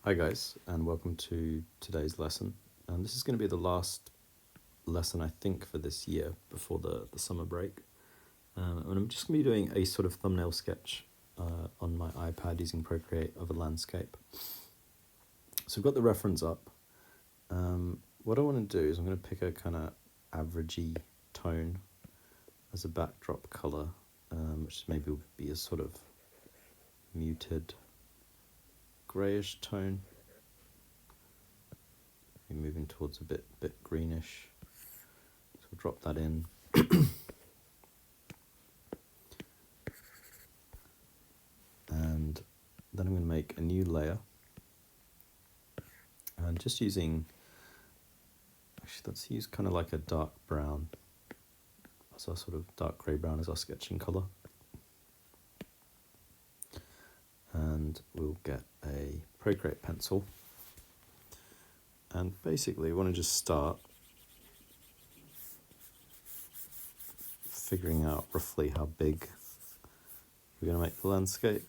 Hi guys, and welcome to today's lesson. And this is going to be the last lesson, I think, for this year before the summer break. And I'm just going to be doing a sort of thumbnail sketch on my iPad using Procreate of a landscape. So I've got the reference up. What I want to do is I'm going to pick a kind of averagey tone as a backdrop colour, which maybe would be a sort of muted greyish tone. Moving towards a bit greenish, so we'll drop that in. And then I'm going to make a new layer, and just using, actually let's use kind of like a dark brown as our sort of dark grey brown as our sketching colour, and we'll get a Procreate pencil. And basically, we want to just start figuring out roughly how big we're going to make the landscape.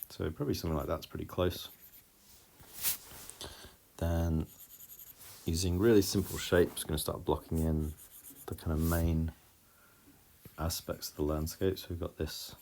So probably something like that's pretty close. Then, using really simple shapes, I'm going to start blocking in the kind of main aspects of the landscape. So we've got this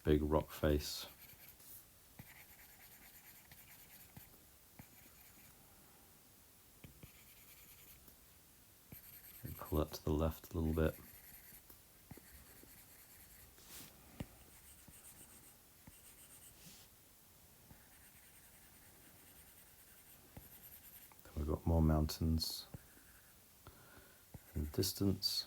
big rock face. Pull that to the left a little bit. Then we've got more mountains in the distance.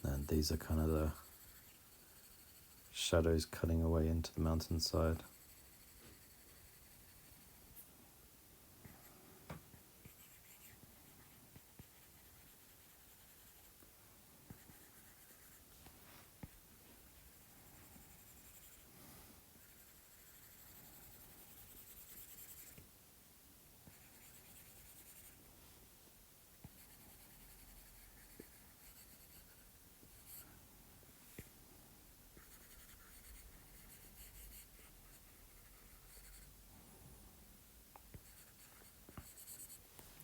And these are kind of the shadows cutting away into the mountainside.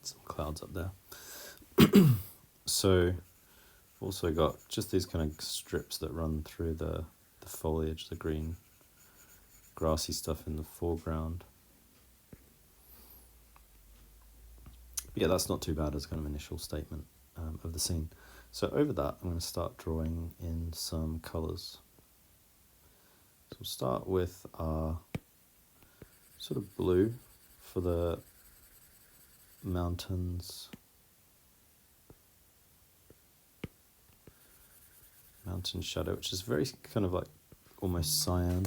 Some clouds up there. So I've also got just these kind of strips that run through the foliage, the green grassy stuff in the foreground. But yeah, that's not too bad as kind of initial statement of the scene. So over that, I'm going to start drawing in some colours. So we'll start with our sort of blue for the mountains, mountain shadow, which is very kind of like almost cyan.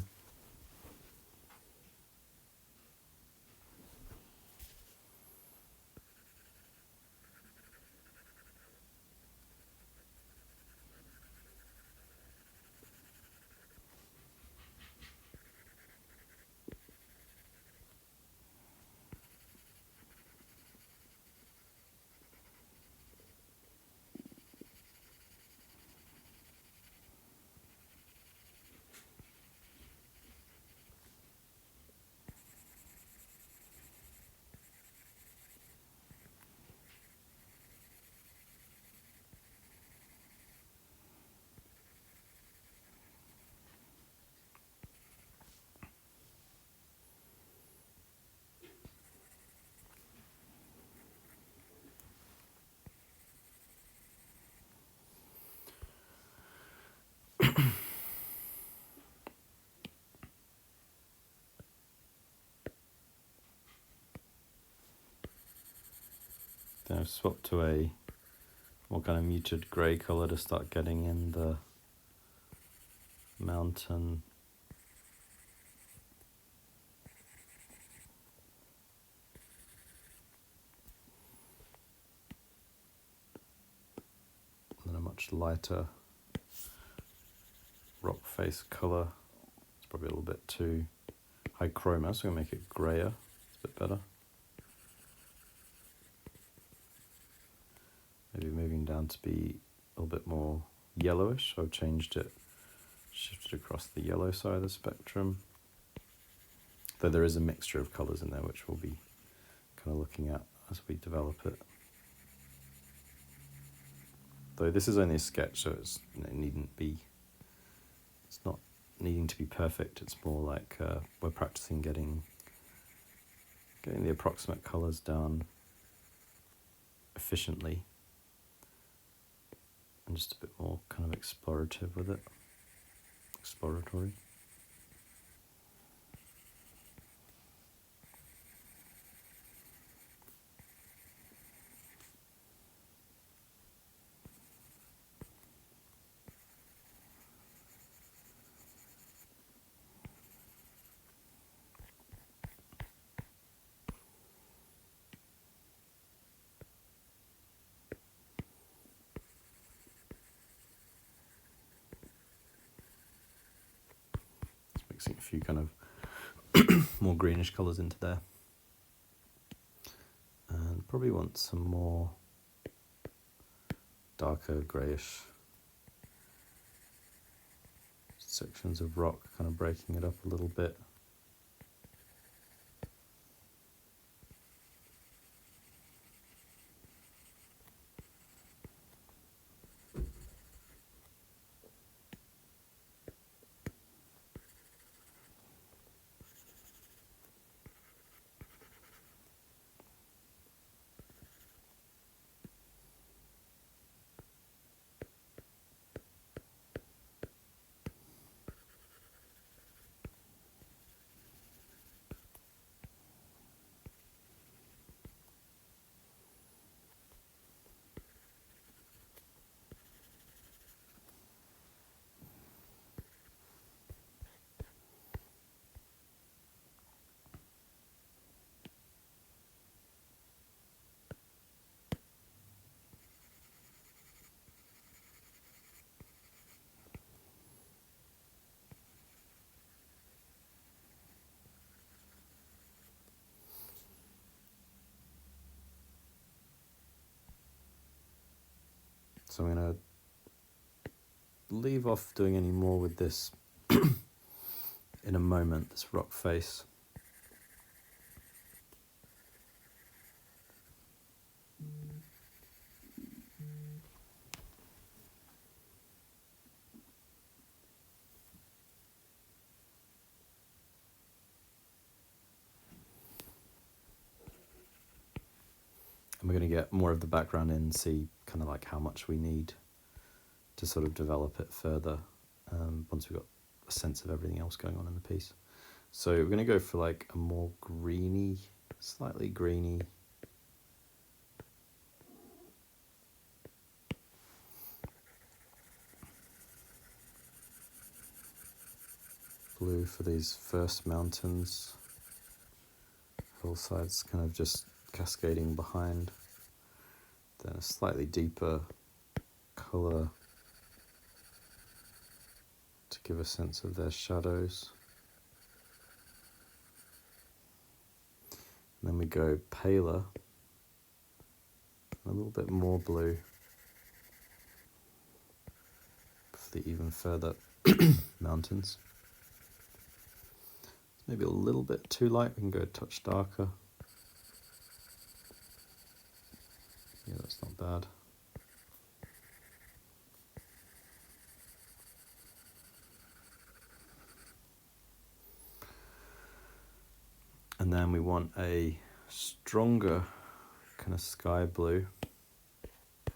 Then I've swapped to a more kind of muted grey colour to start getting in the mountain. And then a much lighter rock face colour. It's probably a little bit too high chroma, so I'm going to make it greyer. It's a bit better. Maybe moving down to be a little bit more yellowish. So I've changed it, shifted across the yellow side of the spectrum. Though there is a mixture of colours in there, which we'll be kind of looking at as we develop it. Though this is only a sketch, so it's, it needn't be, it's not needing to be perfect. It's more like we're practicing getting the approximate colours down efficiently, and just a bit more kind of explorative with it. Exploratory. Mixing a few kind of more greenish colours into there. And probably want some more darker greyish sections of rock, kind of breaking it up a little bit. So I'm going to leave off doing any more with this in a moment, this rock face. And we're going to get more of the background in, see kind of like how much we need to sort of develop it further once we've got a sense of everything else going on in the piece. So we're going to go for like a more greeny, slightly greeny blue for these first mountains. Hillsides kind of just cascading behind. Then a slightly deeper colour to give a sense of their shadows. And then we go paler, a little bit more blue for the even further mountains. Maybe a little bit too light, we can go a touch darker. Yeah, that's not bad. And then we want a stronger kind of sky blue. I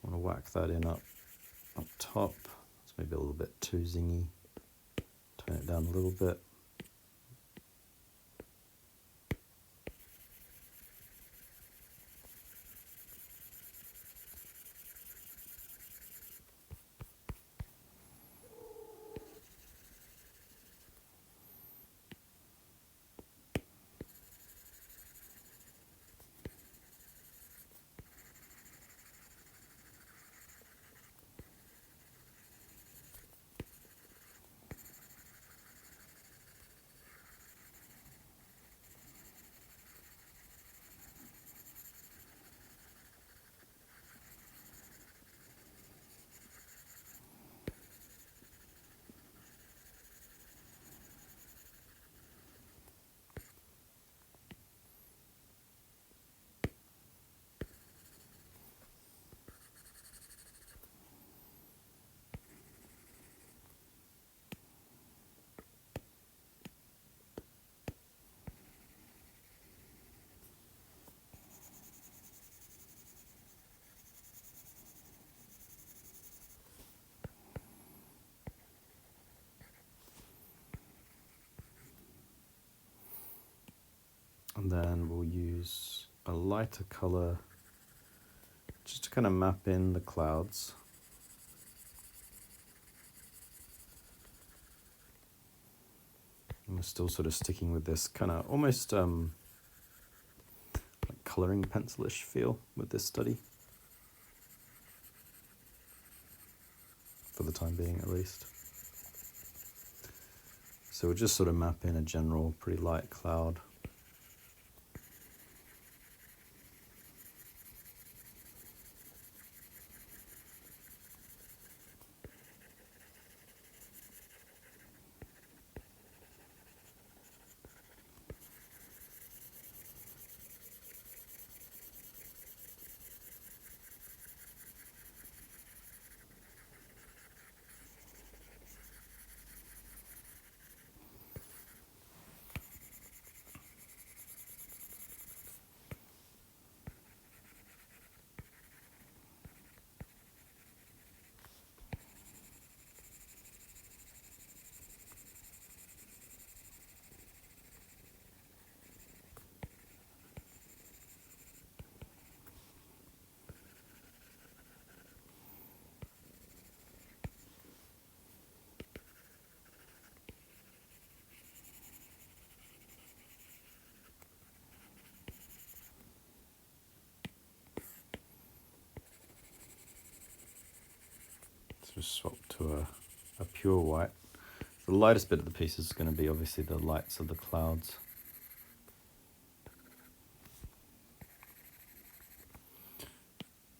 want to whack that in up top. It's maybe a little bit too zingy. Turn it down a little bit. And then we'll use a lighter color just to kind of map in the clouds. And we're still sort of sticking with this kind of almost like colouring pencilish feel with this study. For the time being, at least. So we'll just sort of map in a general pretty light cloud. Just swap to a pure white. The lightest bit of the piece is going to be obviously the lights of the clouds.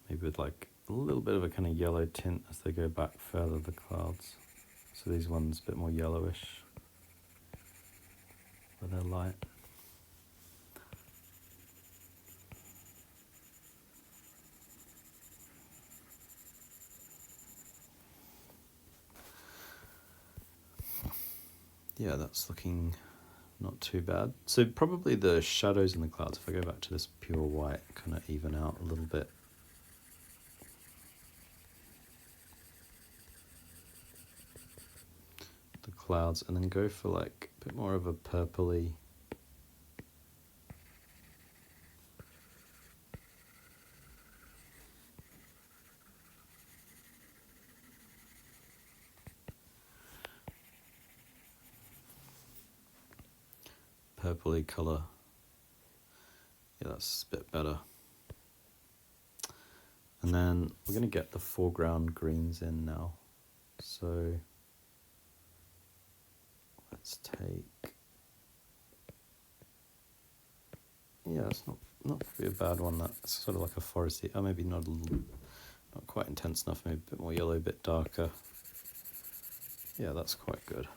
Maybe with like a little bit of a kind of yellow tint as they go back further, the clouds. So these ones a bit more yellowish where they're light. Yeah, that's looking not too bad. So probably the shadows in the clouds, if I go back to this pure white, kind of even out a little bit. The clouds, and then go for like a bit more of a purpley. Purpley colour. Yeah, that's a bit better. And then we're going to get the foreground greens in now. So let's take, yeah, it's not probably a bad one. That's sort of like a foresty, maybe not quite intense enough, maybe a bit more yellow, a bit darker. Yeah, that's quite good.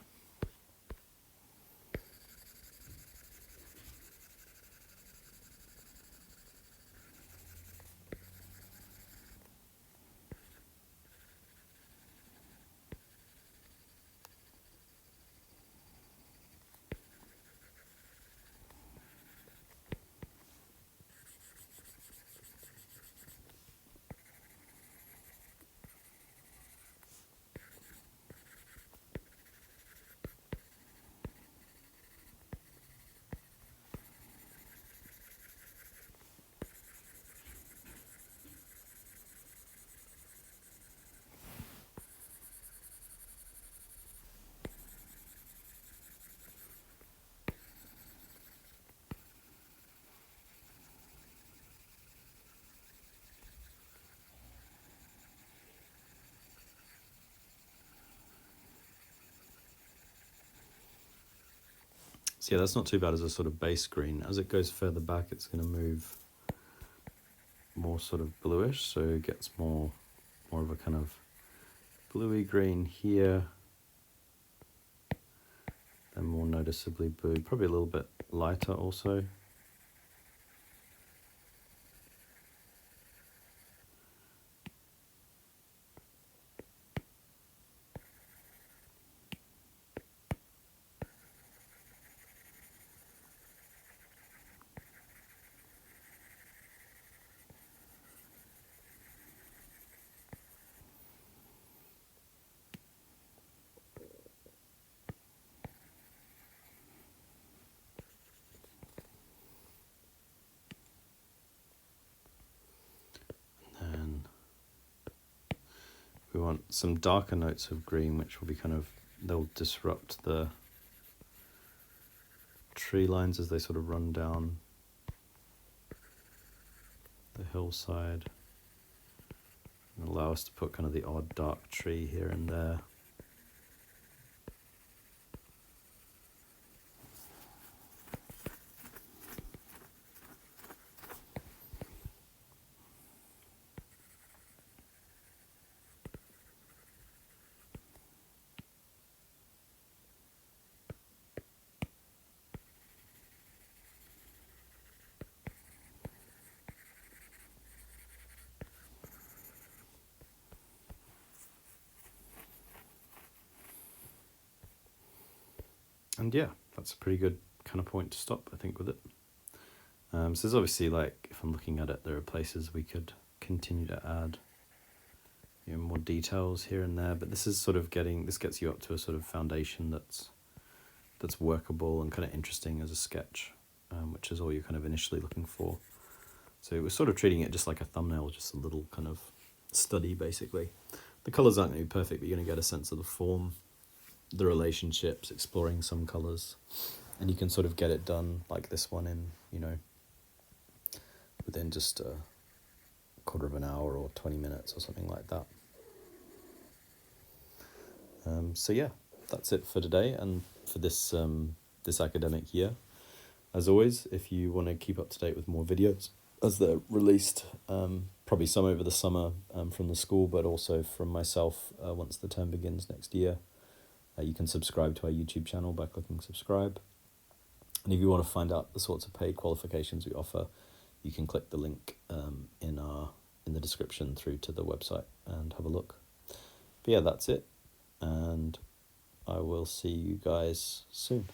So yeah, that's not too bad as a sort of base green. As it goes further back, it's going to move more sort of bluish, so it gets more of a kind of bluey green here, and more noticeably blue, probably a little bit lighter also. we want some darker notes of green, which will be they'll disrupt the tree lines as they sort of run down the hillside, and allow us to put kind of the odd dark tree here and there. And yeah, that's a pretty good kind of point to stop, I think, with it. So there's obviously, like, if I'm looking at it, there are places we could continue to add, you know, more details here and there, but this is sort of this gets you up to a sort of foundation that's workable and kind of interesting as a sketch, which is all you're kind of initially looking for. So we're sort of treating it just like a thumbnail, just a little kind of study, basically. The colours aren't going to be perfect, but you're going to get a sense of the form, the relationships, exploring some colours, and you can sort of get it done like this one in, you know, within just a quarter of an hour or 20 minutes or something like that. So yeah, that's it for today and for this this academic year. As always, if you want to keep up to date with more videos as they're released, probably some over the summer from the school, but also from myself once the term begins next year, you can subscribe to our YouTube channel by clicking subscribe. And if you want to find out the sorts of paid qualifications we offer, you can click the link in the description through to the website and have a look. But yeah, that's it, and I will see you guys soon.